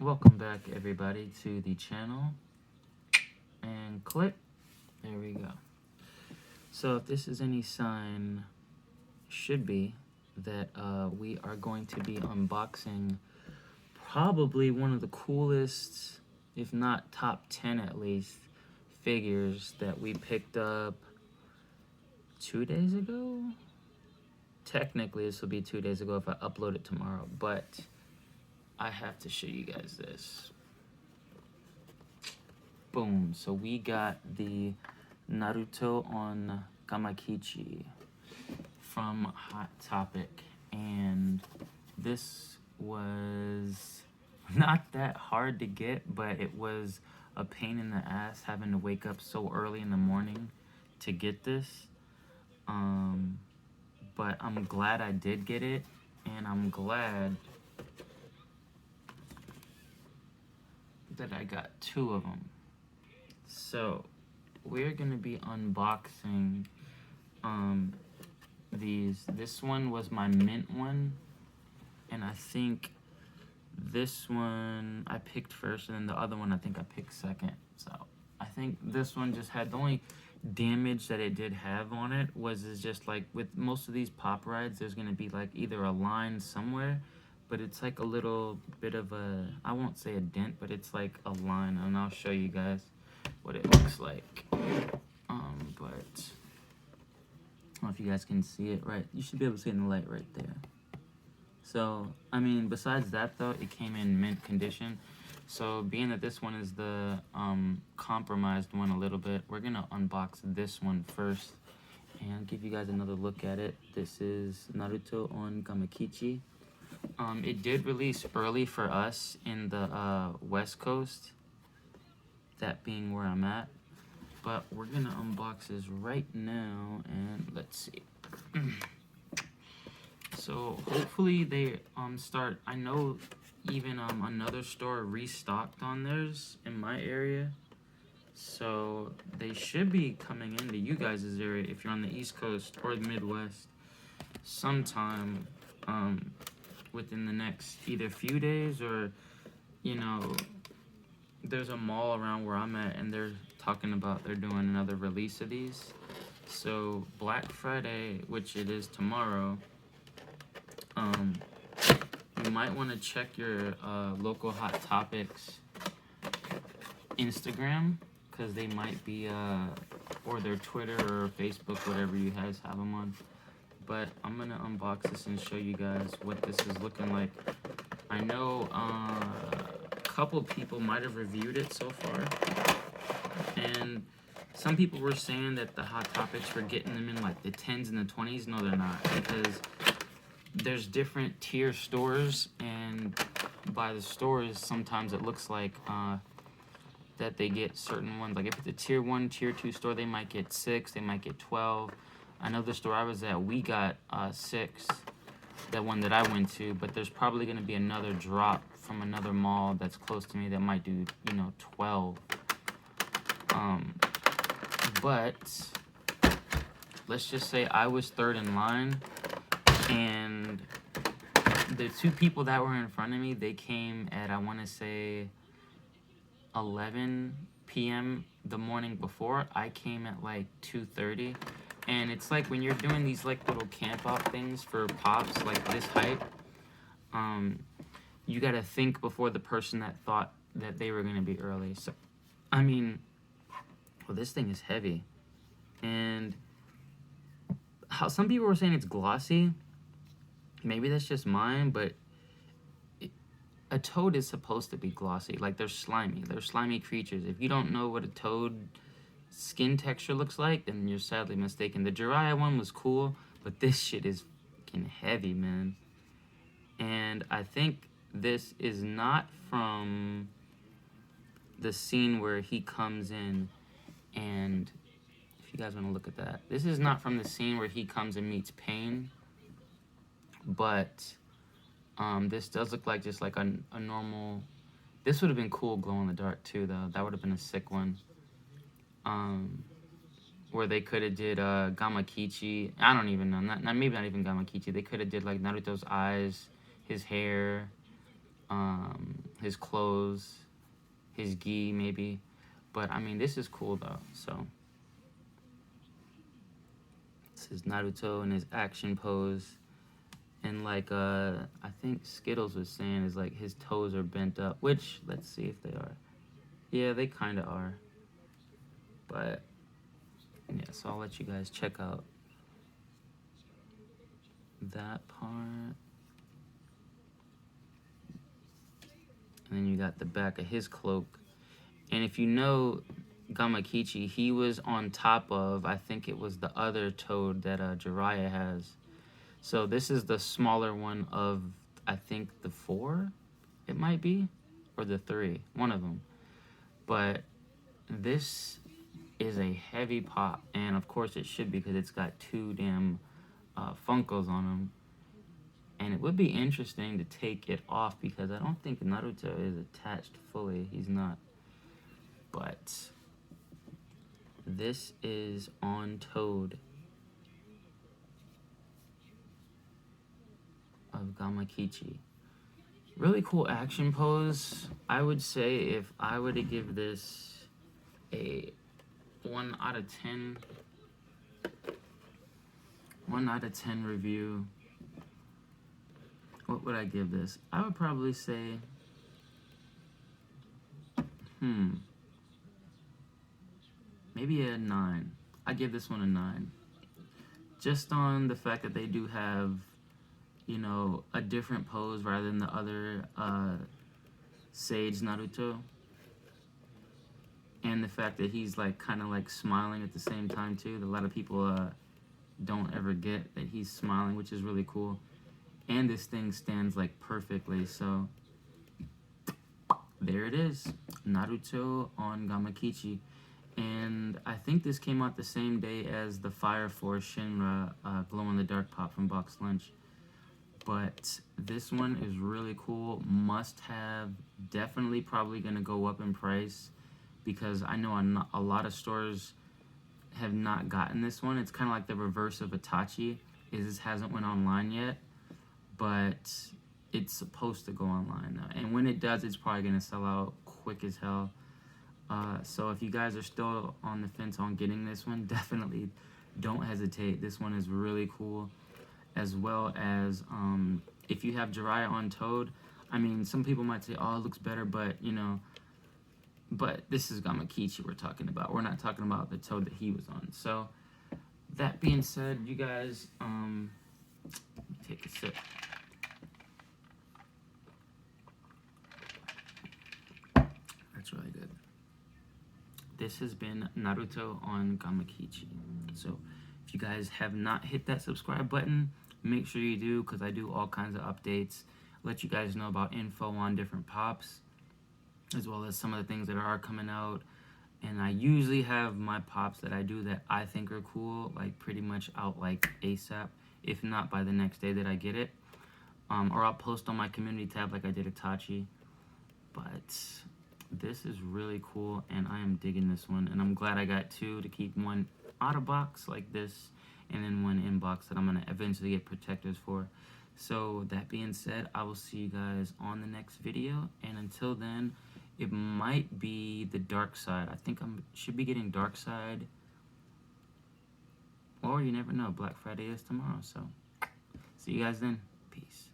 Welcome back, everybody, to the channel. And click. There we go. So, if this is any sign, should be that we are going to be unboxing probably one of the coolest, if not top 10 at least, figures that we picked up 2 days ago. Technically, this will be 2 days ago if I upload it tomorrow, but I have to show you guys this. Boom. So we got the Naruto on Gamakichi from Hottopic, and this was not that hard to get, but it was a pain in the ass having to wake up so early in the morning to get this. But I'm glad I did get it, and I'm glad that I got 2 of them. So we're gonna be unboxing these. This one was my mint one, and I think this one I picked first, and then the other one I think I picked second. So I think this one just had the only damage that it did have on it was is just like with most of these pop rides, there's gonna be like either a line somewhere, but it's like a little bit of a, I won't say a dent, but it's like a line, and I'll show you guys what it looks like. But I don't know if you guys can see it right. You should be able to see it in the light right there. So, I mean, besides that though, it came in mint condition. So, being that this one is the compromised one a little bit, we're gonna unbox this one first and give you guys another look at it. This is Naruto on Gamakichi. It did release early for us in the West Coast, that being where I'm at. But we're gonna unbox this right now, and let's see. So hopefully they start. I know even another store restocked on theirs in my area, so they should be coming into you guys' area if you're on the East Coast or the Midwest sometime within the next either few days, or there's a mall around where I'm at and they're talking about they're doing another release of these. So Black Friday, which it is tomorrow, you might want to check your local Hot Topics Instagram, because they might be or their Twitter or Facebook, whatever you guys have them on. But I'm gonna unbox this and show you guys what this is looking like. I know a couple people might have reviewed it so far, and some people were saying that the Hot Topics were getting them in like the 10s and the 20s. No, they're not, because there's different tier stores, and by the stores sometimes it looks like that they get certain ones. Like if it's a tier 1, tier 2 store, they might get 6, they might get 12. I know the store I was at, we got 6, that one that I went to, but there's probably going to be another drop from another mall that's close to me that might do 12. But let's just say I was third in line, and the 2 people that were in front of me, they came at, I want to say, 11 p.m. the morning before. I came at like 2:30, and it's like when you're doing these like little camp out things for pops like this hype, you gotta think before the person that thought that they were gonna be early. So I mean, well, this thing is heavy, and how some people were saying it's glossy. Maybe that's just mine, but a toad is supposed to be glossy. Like, they're slimy. They're slimy creatures. If you don't know what a toad skin texture looks like, then you're sadly mistaken. The Jiraiya one was cool, but this shit is fucking heavy, man. And I think this is not from the scene where he comes in, and if you guys want to look at that, this is not from the scene where he comes and meets Pain, but this does look like just like a normal. This would have been cool glow in the dark too, though. That would have been a sick one. Where they could have did Gamakichi. I don't even know. Maybe not even Gamakichi. They could have did like Naruto's eyes, his hair, his clothes, his gi maybe. But I mean, this is cool though. So this is Naruto in his action pose. And like I think Skittles was saying is like his toes are bent up, which let's see if they are. Yeah, they kind of are. But yeah, so I'll let you guys check out that part. And then you got the back of his cloak. And if you know Gamakichi, he was on top of, I think it was the other toad that Jiraiya has. So this is the smaller one of, I think, the 4, it might be, or the 3, one of them. But this is a heavy pop, and of course it should be because it's got 2 damn Funkos on them. And it would be interesting to take it off because I don't think Naruto is attached fully. He's not. But this is on Toad of Gamakichi. Really cool action pose. I would say if I were to give this a 1 out of 10 review, what would I give this? I would probably say, maybe a 9. I give this one a 9. Just on the fact that they do have, you know, a different pose rather than the other Sage Naruto. And the fact that he's like kind of like smiling at the same time too. A lot of people don't ever get that he's smiling, which is really cool. And this thing stands like perfectly, so there it is, Naruto on Gamakichi. And I think this came out the same day as the Fire Force Shinra glow-in-the-dark pop from Box Lunch. But this one is really cool, must have, definitely probably gonna go up in price because I know a lot of stores have not gotten this one. It's kind of like the reverse of Itachi, is this hasn't went online yet. But it's supposed to go online now. And when it does, it's probably going to sell out quick as hell. So if you guys are still on the fence on getting this one, definitely don't hesitate. This one is really cool. As well as if you have Jiraiya on Toad, I mean, some people might say, oh, it looks better, but, you know, but this is Gamakichi we're talking about. We're not talking about the Toad that he was on. So that being said, you guys, take a sip. That's really good. This has been Naruto on Gamakichi. So if you guys have not hit that subscribe button, make sure you do because I do all kinds of updates. Let you guys know about info on different pops as well as some of the things that are coming out. And I usually have my pops that I do that I think are cool, like pretty much out like ASAP, if not by the next day that I get it. Or I'll post on my community tab like I did Itachi. But this is really cool, and I am digging this one. And I'm glad I got 2 to keep one out of box like this, and then one in box that I'm going to eventually get protectors for. So that being said, I will see you guys on the next video. And until then, it might be the Dark Side. I think I should be getting Dark Side. Or you never know, Black Friday is tomorrow. So see you guys then. Peace.